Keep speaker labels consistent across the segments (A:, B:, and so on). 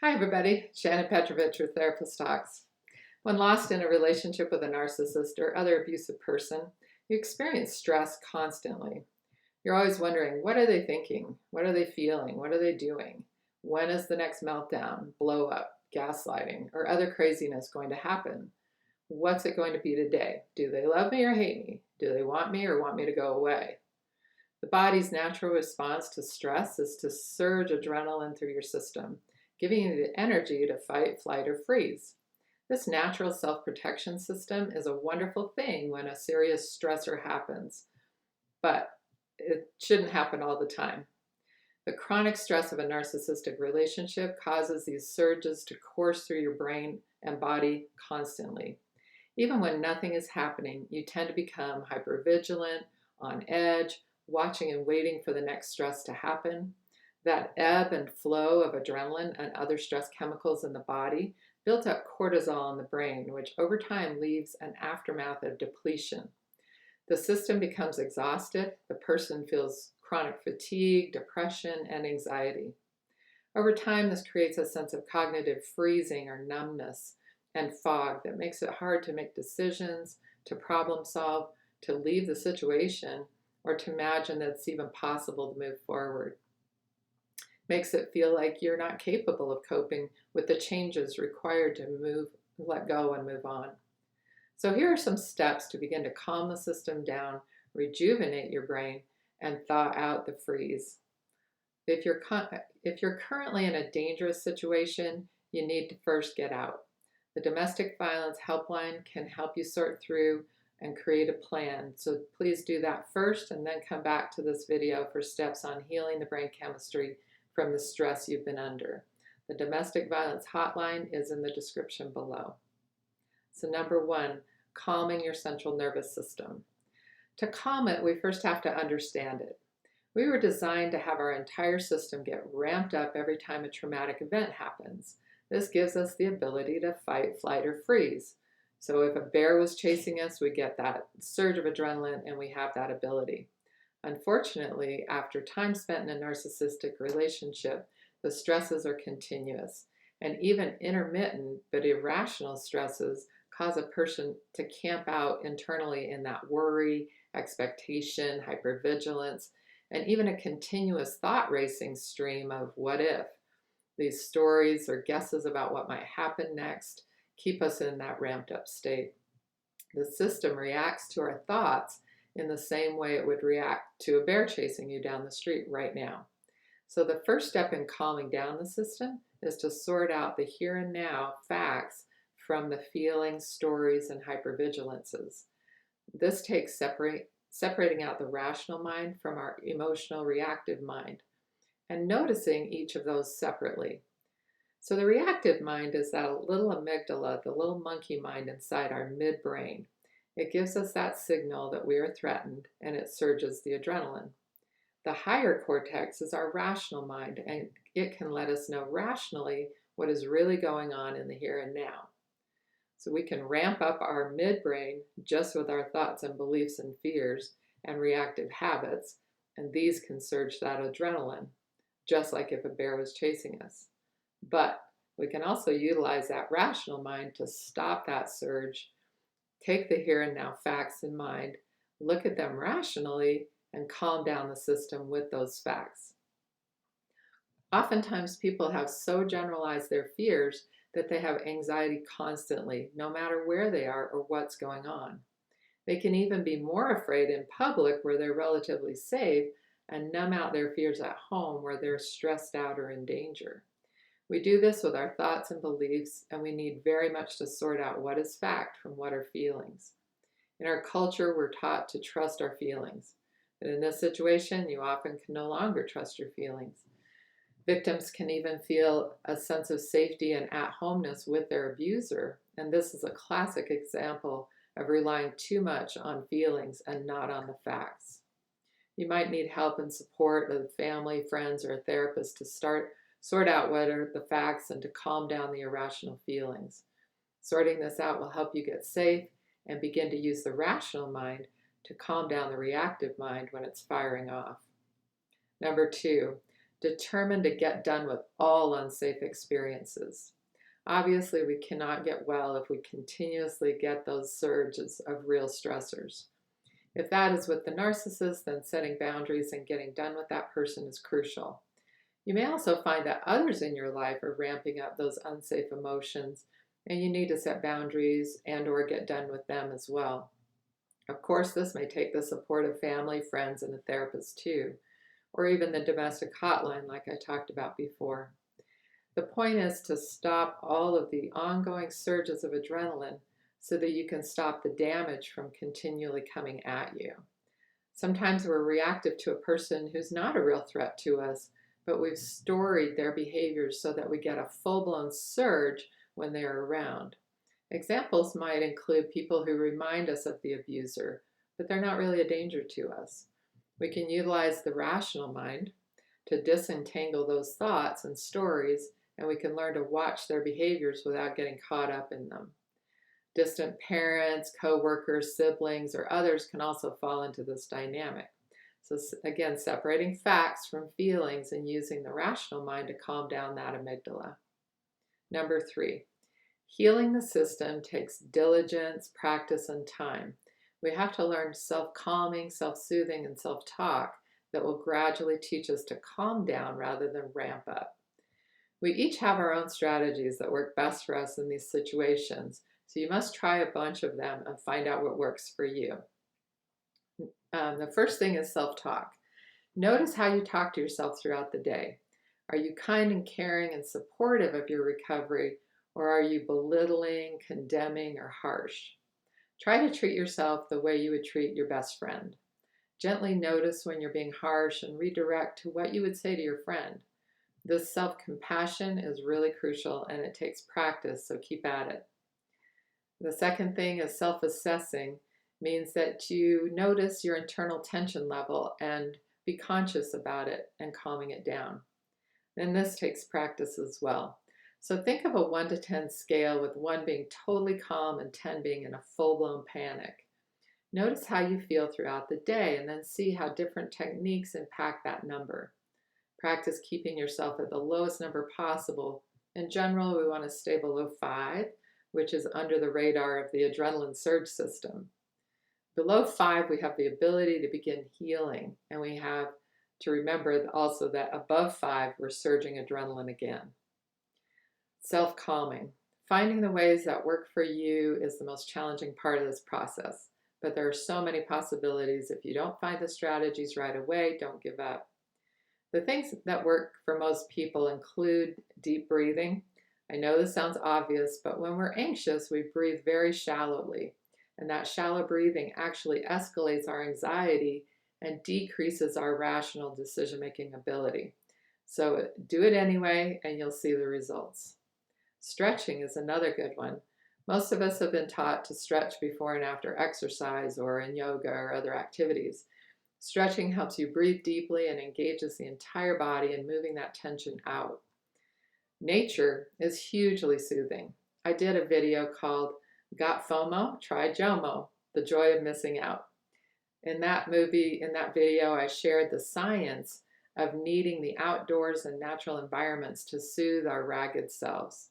A: Hi, everybody. Shannon Petrovich with Therapist Talks. When lost in a relationship with a narcissist or other abusive person, you experience stress constantly. You're always wondering, what are they thinking? What are they feeling? What are they doing? When is the next meltdown, blow up, gaslighting, or other craziness going to happen? What's it going to be today? Do they love me or hate me? Do they want me or want me to go away? The body's natural response to stress is to surge adrenaline through your system, giving you the energy to fight, flight, or freeze. This natural self-protection system is a wonderful thing when a serious stressor happens, but it shouldn't happen all the time. The chronic stress of a narcissistic relationship causes these surges to course through your brain and body constantly. Even when nothing is happening, you tend to become hypervigilant, on edge, watching and waiting for the next stress to happen. That ebb and flow of adrenaline and other stress chemicals in the body built up cortisol in the brain, which over time leaves an aftermath of depletion. The system becomes exhausted. The person feels chronic fatigue, depression, and anxiety. Over time, this creates a sense of cognitive freezing or numbness and fog that makes it hard to make decisions, to problem solve, to leave the situation, or to imagine that it's even possible to move forward. Makes it feel like you're not capable of coping with the changes required to let go and move on. So here are some steps to begin to calm the system down, rejuvenate your brain, and thaw out the freeze. If you're currently in a dangerous situation, you need to first get out. The Domestic Violence Helpline can help you sort through and create a plan. So please do that first and then come back to this video for steps on healing the brain chemistry from the stress you've been under. The Domestic Violence Hotline is in the description below. So number one, calming your central nervous system. To calm it, we first have to understand it. We were designed to have our entire system get ramped up every time a traumatic event happens. This gives us the ability to fight, flight, or freeze. So if a bear was chasing us, we get that surge of adrenaline and we have that ability. Unfortunately, after time spent in a narcissistic relationship, the stresses are continuous, and even intermittent but irrational stresses cause a person to camp out internally in that worry, expectation, hypervigilance, and even a continuous thought racing stream of what if. These stories or guesses about what might happen next keep us in that ramped up state. The system reacts to our thoughts in the same way it would react to a bear chasing you down the street right now. So the first step in calming down the system is to sort out the here and now facts from the feelings, stories, and hypervigilances. This takes separating out the rational mind from our emotional reactive mind and noticing each of those separately. So the reactive mind is that little amygdala, the little monkey mind inside our midbrain. It gives us that signal that we are threatened, and it surges the adrenaline. The higher cortex is our rational mind, and it can let us know rationally what is really going on in the here and now. So we can ramp up our midbrain just with our thoughts and beliefs and fears and reactive habits, and these can surge that adrenaline, just like if a bear was chasing us. But we can also utilize that rational mind to stop that surge, take the here and now facts in mind, look at them rationally, and calm down the system with those facts. Oftentimes people have so generalized their fears that they have anxiety constantly, no matter where they are or what's going on. They can even be more afraid in public where they're relatively safe and numb out their fears at home where they're stressed out or in danger. We do this with our thoughts and beliefs, and we need very much to sort out what is fact from what are feelings. In our culture, we're taught to trust our feelings. But in this situation, you often can no longer trust your feelings. Victims can even feel a sense of safety and at-homeness with their abuser, and this is a classic example of relying too much on feelings and not on the facts. You might need help and support of family, friends, or a therapist to sort out what are the facts and to calm down the irrational feelings. Sorting this out will help you get safe and begin to use the rational mind to calm down the reactive mind when it's firing off. Number two, determined to get done with all unsafe experiences. Obviously, we cannot get well if we continuously get those surges of real stressors. If that is with the narcissist, then setting boundaries and getting done with that person is crucial. You may also find that others in your life are ramping up those unsafe emotions, and you need to set boundaries and/or get done with them as well. Of course, this may take the support of family, friends, and a therapist too, or even the domestic hotline like I talked about before. The point is to stop all of the ongoing surges of adrenaline so that you can stop the damage from continually coming at you. Sometimes we're reactive to a person who's not a real threat to us, but we've storied their behaviors so that we get a full-blown surge when they're around. Examples might include people who remind us of the abuser, but they're not really a danger to us. We can utilize the rational mind to disentangle those thoughts and stories, and we can learn to watch their behaviors without getting caught up in them. Distant parents, co-workers, siblings, or others can also fall into this dynamic. So again, separating facts from feelings and using the rational mind to calm down that amygdala. Number 3, healing the system takes diligence, practice, and time. We have to learn self-calming, self-soothing, and self-talk that will gradually teach us to calm down rather than ramp up. We each have our own strategies that work best for us in these situations, so you must try a bunch of them and find out what works for you. The first thing is self-talk. Notice how you talk to yourself throughout the day. Are you kind and caring and supportive of your recovery, or are you belittling, condemning, or harsh? Try to treat yourself the way you would treat your best friend. Gently notice when you're being harsh and redirect to what you would say to your friend. This self-compassion is really crucial and it takes practice, so keep at it. The second thing is self-assessing. Means that you notice your internal tension level and be conscious about it and calming it down. And this takes practice as well. So think of a 1 to 10 scale with 1 being totally calm and 10 being in a full-blown panic. Notice how you feel throughout the day and then see how different techniques impact that number. Practice keeping yourself at the lowest number possible. In general, we want to stay below 5, which is under the radar of the adrenaline surge system. Below 5, we have the ability to begin healing, and we have to remember also that above 5, we're surging adrenaline again. Self-calming. Finding the ways that work for you is the most challenging part of this process, but there are so many possibilities. If you don't find the strategies right away, don't give up. The things that work for most people include deep breathing. I know this sounds obvious, but when we're anxious, we breathe very shallowly. And that shallow breathing actually escalates our anxiety and decreases our rational decision-making ability. So do it anyway, and you'll see the results. Stretching is another good one. Most of us have been taught to stretch before and after exercise or in yoga or other activities. Stretching helps you breathe deeply and engages the entire body in moving that tension out. Nature is hugely soothing. I did a video called Got FOMO? Try JOMO, the joy of missing out. In that video, I shared the science of needing the outdoors and natural environments to soothe our ragged selves.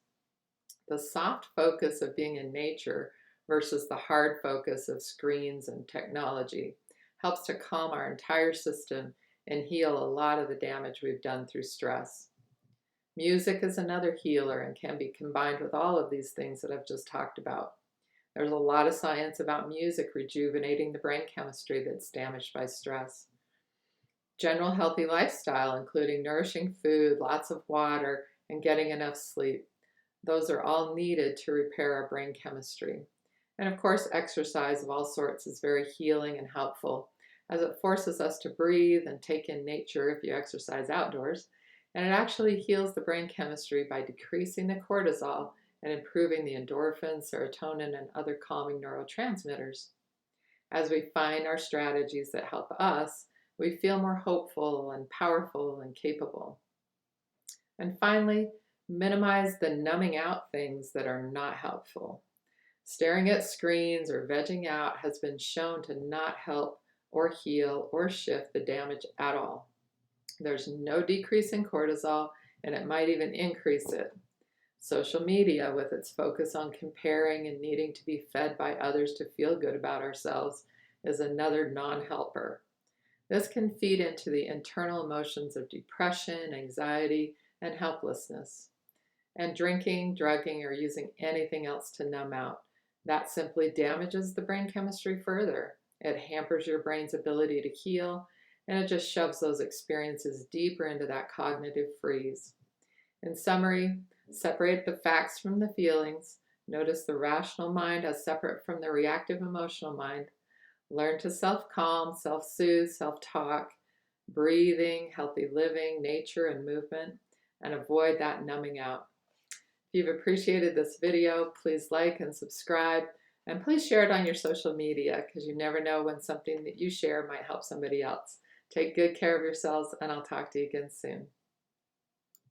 A: The soft focus of being in nature versus the hard focus of screens and technology helps to calm our entire system and heal a lot of the damage we've done through stress. Music is another healer and can be combined with all of these things that I've just talked about. There's a lot of science about music rejuvenating the brain chemistry that's damaged by stress. General healthy lifestyle, including nourishing food, lots of water, and getting enough sleep. Those are all needed to repair our brain chemistry. And of course, exercise of all sorts is very healing and helpful, as it forces us to breathe and take in nature if you exercise outdoors. And it actually heals the brain chemistry by decreasing the cortisol and improving the endorphins, serotonin, and other calming neurotransmitters. As we find our strategies that help us, we feel more hopeful and powerful and capable. And finally, minimize the numbing out things that are not helpful. Staring at screens or vegging out has been shown to not help or heal or shift the damage at all. There's no decrease in cortisol, and it might even increase it. Social media, with its focus on comparing and needing to be fed by others to feel good about ourselves, is another non-helper. This can feed into the internal emotions of depression, anxiety, and helplessness. And drinking, drugging, or using anything else to numb out, that simply damages the brain chemistry further. It hampers your brain's ability to heal, and it just shoves those experiences deeper into that cognitive freeze. In summary, separate the facts from the feelings. Notice the rational mind as separate from the reactive emotional mind. Learn to self-calm, self-soothe, self-talk, breathing, healthy living, nature, and movement, and avoid that numbing out. If you've appreciated this video, please like and subscribe, and please share it on your social media, because you never know when something that you share might help somebody else. Take good care of yourselves, and I'll talk to you again soon.